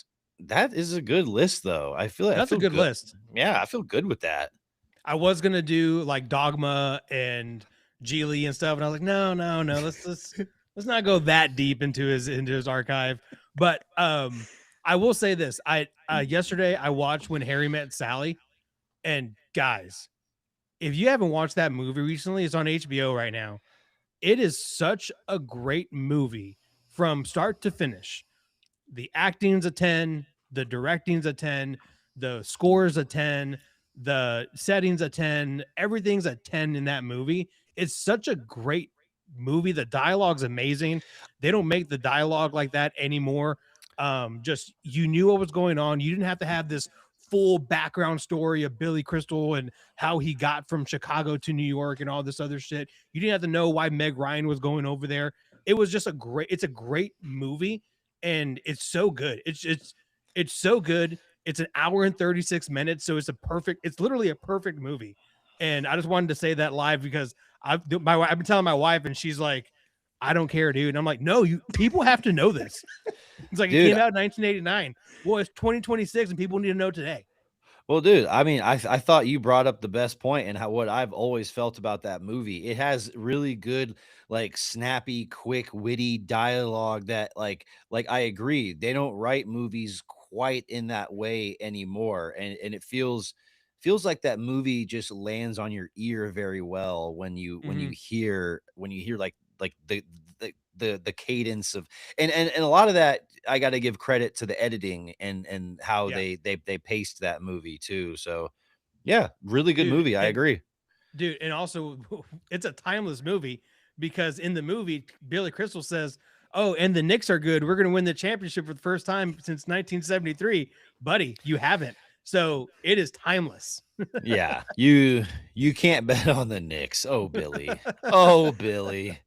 S1: That is a good list, though. I feel
S2: That's a good
S1: good.
S2: list.
S1: Yeah, I feel good with that.
S2: I was gonna do like Dogma and Geely and stuff, and I was like, no, let's not go that deep into his archive. But I will say this: I yesterday I watched When Harry Met Sally, and guys, if you haven't watched that movie recently, it's on HBO right now. It is such a great movie from start to finish. The acting's a 10, the directing's a 10, the score's a 10, the setting's a 10, everything's a 10 in that movie. It's such a great movie. The dialogue's amazing. They don't make the dialogue like that anymore. Just you knew what was going on. You didn't have to have this full background story of Billy Crystal and how he got from Chicago to New York and all this other shit. You didn't have to know why Meg Ryan was going over there. It was just it's a great movie, and it's so good. It's so good. It's an hour and 36 minutes, so it's literally a perfect movie. And I just wanted to say that live because I've been telling my wife, and she's like, I don't care, dude. And I'm like, no, people have to know this. It's like,
S1: Dude,
S2: it came out in 1989. Well, it's 2026 and people need to know today.
S1: well, dude, I mean, I thought you brought up the best point and what I've always felt about that movie. It has really good, like snappy, quick, witty dialogue that like I agree. They don't write movies quite in that way anymore. And it feels like that movie just lands on your ear very well when you hear like the cadence of and a lot of that I got to give credit to the editing and how
S2: Yeah,
S1: they paced that movie too. So yeah, really good
S2: dude.
S1: movie. I agree.
S2: And also it's a timeless movie because in the movie, Billy Crystal says, oh, and the Knicks are good. We're going to win the championship for the first time since 1973. Buddy, you haven't. So it is timeless.
S1: Yeah, you can't bet on the Knicks. Oh, Billy. Oh, Billy.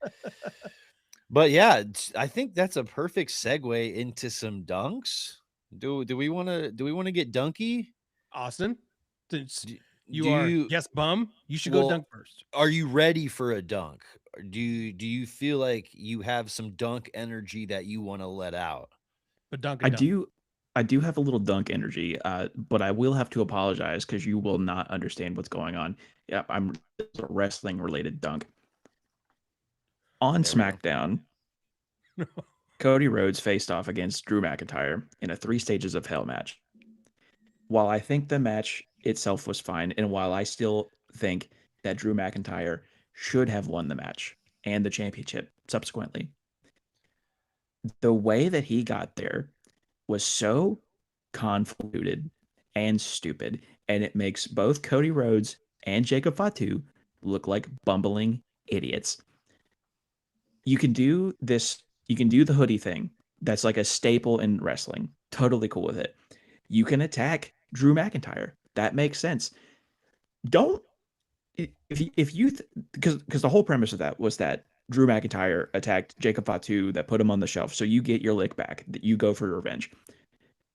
S1: But yeah, I think that's a perfect segue into some dunks. Do we want to get dunky?
S2: Austin, since
S1: Do, do
S2: you are
S1: you
S2: yes bum, you should go
S1: well
S2: dunk first.
S1: are you ready for a dunk? Or do you feel like you have some dunk energy that you want to let out?
S2: But dunk
S3: I
S2: and dunk.
S3: do I do have a little dunk energy, but I will have to apologize because you will not understand what's going on. Yeah, it's a wrestling related dunk. On
S1: There we go.
S3: SmackDown, Cody Rhodes faced off against Drew McIntyre in a 3 stages of hell match. While I think the match itself was fine, and while I still think that Drew McIntyre should have won the match and the championship subsequently, the way that he got there was so convoluted and stupid, and it makes both Cody Rhodes and Jacob Fatu look like bumbling idiots. You can do this, you can do the hoodie thing. That's like a staple in wrestling. Totally cool with it. You can attack Drew McIntyre. That makes sense. Don't if you because the whole premise of that was that Drew McIntyre attacked Jacob Fatu that put him on the shelf, so you get your lick back, that you go for revenge.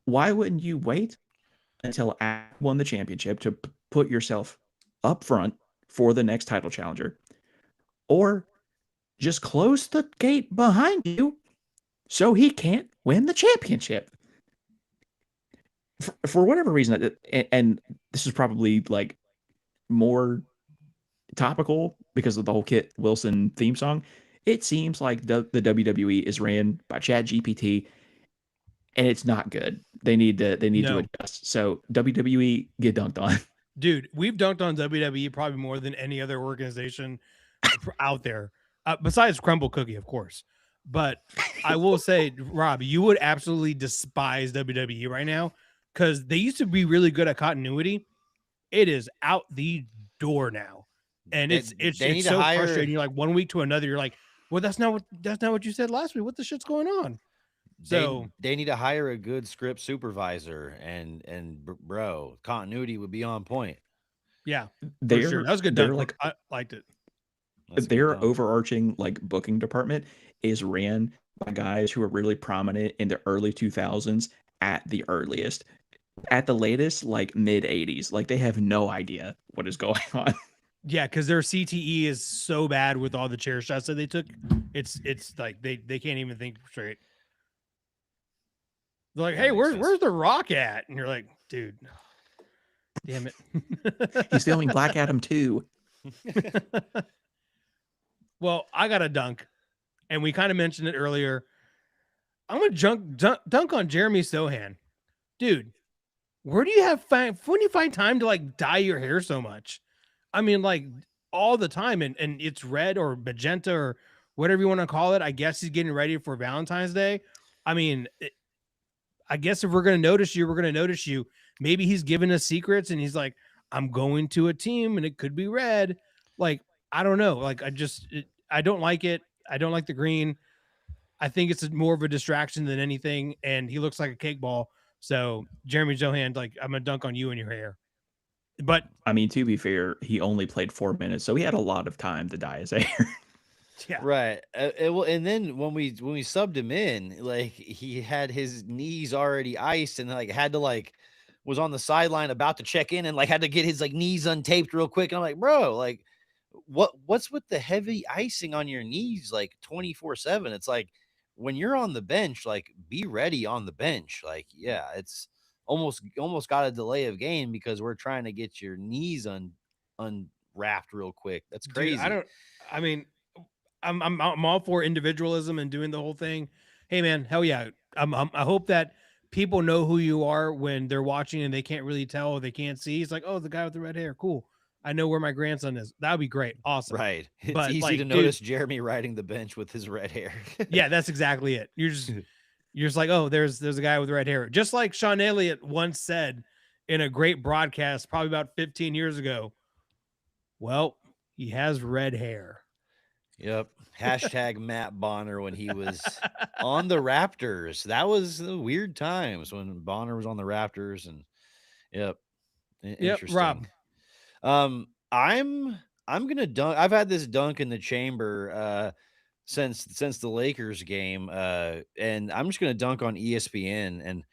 S3: Why wouldn't you wait until after you won the championship to put yourself up front for the next title challenger, or just close the gate behind you so he can't win the championship? For whatever reason, and this is probably like more topical because of the whole Kit Wilson theme song. It seems like the WWE is ran by Chat GPT, and it's not good. They need to
S2: No,
S3: adjust. So WWE, get dunked on.
S2: dude, we've dunked on WWE probably more than any other organization out there, besides Crumble Cookie, of course. But I will say, Rob, you would absolutely despise WWE right now because they used to be really good at continuity. It is out the door now, and
S1: They
S2: it's
S1: they need
S2: it's
S1: to
S2: so
S1: hire
S2: frustrating. You're like 1 week to another, you're like, well, that's not what you said last week. What the shit's going on?
S1: they
S2: So
S1: they need to hire a good script supervisor and bro, continuity would be on point.
S2: yeah, for sure,
S3: They're
S2: that was a good
S3: they're
S2: dunk.
S3: like
S2: I liked it.
S1: That's a good
S3: their
S1: dunk.
S3: overarching like booking department is ran by guys who are really prominent in the early 2000s at the earliest. At the latest, like mid 80s. Like they have no idea what is going on.
S2: Yeah, because their CTE is so bad with all the chair shots that they took. It's like they can't even think straight. They're like,
S1: That
S2: hey,
S1: makes sense.
S2: where's the Rock at? And you're like, dude, damn it.
S3: He's filming Black Adam 2.
S2: Well, I got a dunk, and we kind of mentioned it earlier. I'm gonna dunk on Jeremy Sohan, dude. Where do you when do you find time to like dye your hair so much? I mean, like all the time, and it's red or magenta or whatever you want to call it. I guess he's getting ready for Valentine's Day. I mean, I guess if we're gonna notice you, we're gonna notice you. Maybe he's giving us secrets, and he's like, I'm going to a team, and it could be red. Like I don't know. Like I don't like it. I don't like the green. I think it's more of a distraction than anything, and he looks like a cake ball. So Jeremy Johan, like I'm gonna dunk on you and your hair. But
S3: I mean, to be fair, he only played 4 minutes, so he had a lot of time to dye his hair.
S2: yeah,
S1: Right. And then when we subbed him in, like he had his knees already iced and like had to like was on the sideline about to check in and like had to get his like knees untaped real quick. And I'm like, bro, like what's with the heavy icing on your knees like 24/7? It's like when you're on the bench, like be ready on the bench. Like, yeah, it's almost got a delay of game because we're trying to get your knees unwrapped real quick. That's
S2: dude,
S1: crazy.
S2: I mean, I'm all for individualism and doing the whole thing. Hey man, hell yeah. I hope that people know who you are when they're watching and they can't really tell or they can't see. It's like, oh, the guy with the red hair, cool. I know where my grandson is. That would be great, awesome.
S1: Right. It's
S2: But
S1: easy to
S2: like, dude,
S1: notice Jeremy riding the bench with his red hair.
S2: yeah, that's exactly it. You're just like, oh, there's a guy with red hair. Just like Sean Elliott once said in a great broadcast, probably about 15 years ago. Well, he has red hair.
S1: Yep. Hashtag Matt Bonner when he was on the Raptors. That was the weird times when Bonner was on the Raptors. And yep.
S2: Yep, Rob.
S1: Interesting. I'm gonna dunk. I've had this dunk in the chamber since the Lakers game. And I'm just gonna dunk on ESPN. And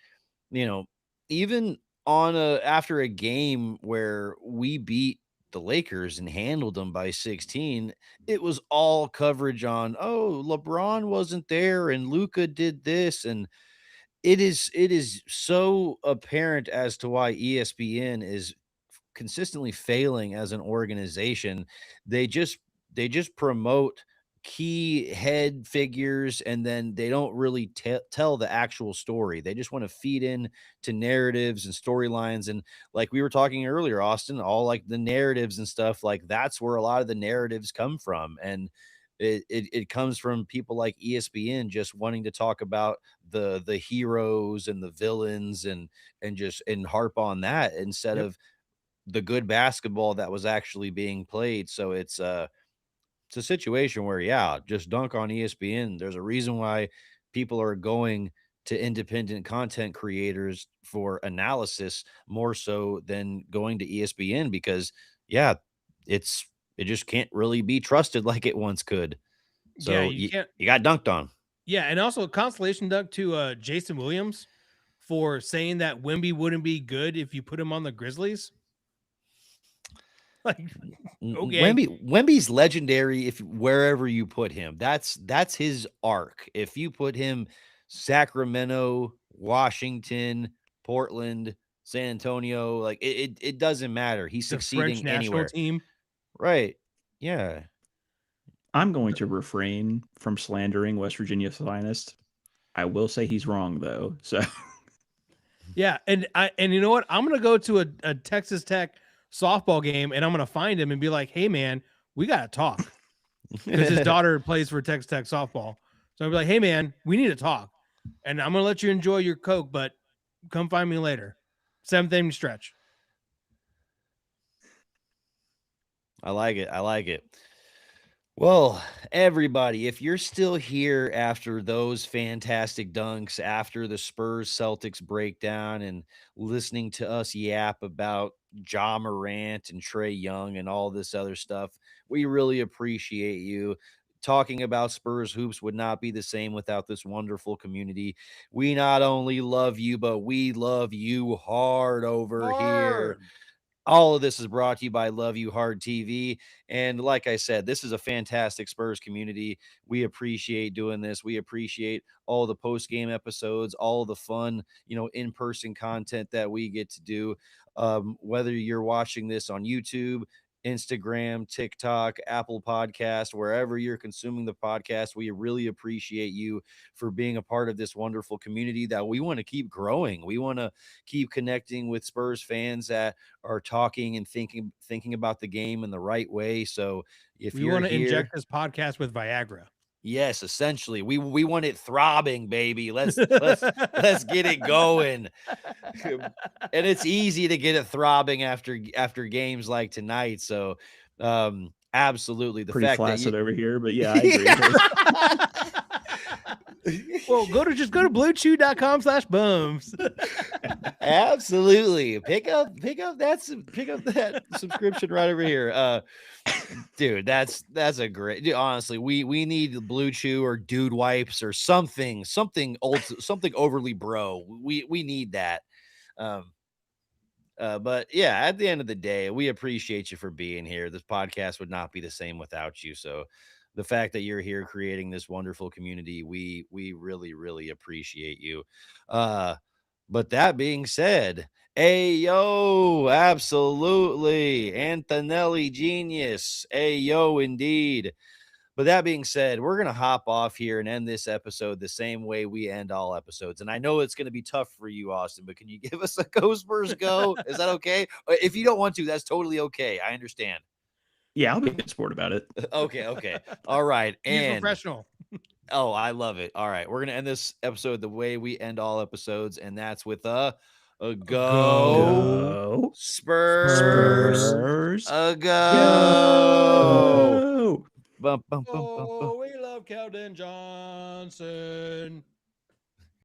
S1: you know, even on after a game where we beat the Lakers and handled them by 16, it was all coverage on, oh, LeBron wasn't there and Luca did this. And it is so apparent as to why ESPN is consistently failing as an organization. They just they just promote key head figures and then they don't really tell the actual story. They just want to feed in to narratives and storylines. And like we were talking earlier, Austin, all like the narratives and stuff, like that's where a lot of the narratives come from. And it comes from people like ESPN just wanting to talk about the heroes and the villains and just and harp on that instead
S2: Yep.
S1: of the good basketball that was actually being played. So it's a situation where, yeah, just dunk on ESPN. There's a reason why people are going to independent content creators for analysis more so than going to ESPN because, yeah, it just can't really be trusted like it once could.
S2: Yeah,
S1: So
S2: you can't.
S1: you got dunked on.
S2: Yeah, and also a consolation dunk to Jason Williams for saying that Wemby wouldn't be good if you put him on the Grizzlies. Like, okay,
S1: Wemby's legendary if wherever you put him. That's his arc. If you put him Sacramento, Washington, Portland, San Antonio, like it doesn't matter. He's
S2: the French
S1: succeeding
S2: national
S1: anywhere.
S2: team.
S1: Right. Yeah.
S3: I'm going to refrain from slandering West Virginia's finest. I will say he's wrong though. So
S2: Yeah, and you know what? I'm gonna go to a Texas Tech softball game and I'm gonna find him and be like, hey man, we gotta talk. Because his daughter plays for Texas Tech softball. So I'll be like, hey man, we need to talk. And I'm gonna let you enjoy your Coke, but come find me later. 7th inning stretch.
S1: I like it. I like it. Well, everybody, if you're still here after those fantastic dunks, after the Spurs Celtics breakdown, and listening to us yap about Ja Morant and Trey Young and all this other stuff, we really appreciate you. Talking about Spurs hoops would not be the same without this wonderful community. We not only love you, but we love you hard over here.
S2: Hard.
S1: All of this is brought to you by Love You Hard TV. And like I said, this is a fantastic Spurs community. We appreciate doing this. We appreciate all the post-game episodes, all the fun, in-person content that we get to do. Whether you're watching this on YouTube, Instagram, TikTok, Apple Podcast, wherever you're consuming the podcast, we really appreciate you for being a part of this wonderful community that we want to keep growing. We want to keep connecting with Spurs fans that are talking and thinking about the game in the right way. So if
S2: We
S1: you're
S2: want to
S1: here,
S2: inject this podcast with Viagra.
S1: yes, essentially, we want it throbbing, baby. Let's get it going. And it's easy to get it throbbing after games like tonight. So absolutely, the
S3: Pretty
S1: fact that
S3: flaccid over here, but yeah, I agree.
S2: Well, go to bluechew.com/bums.
S1: Absolutely. Pick up that subscription right over here. Dude, that's a great, dude, honestly, we need Blue Chew or Dude Wipes or something old, something overly bro. We need that. But yeah, at the end of the day, we appreciate you for being here. This podcast would not be the same without you. So the fact that you're here creating this wonderful community, we really, really appreciate you. But that being said, yo, absolutely. Antonelli genius. Yo, indeed. But that being said, we're going to hop off here and end this episode the same way we end all episodes. And I know it's going to be tough for you, Austin, but can you give us a Go Spurs go? Is that okay? If you don't want to, that's totally okay. I understand.
S3: Yeah, I'll be a good sport about it.
S1: Okay. All right.
S2: He's professional.
S1: Oh, I love it. All right. We're going to end this episode the way we end all episodes, and that's with a go Spurs. A go.
S2: Oh, we love Keldon Johnson.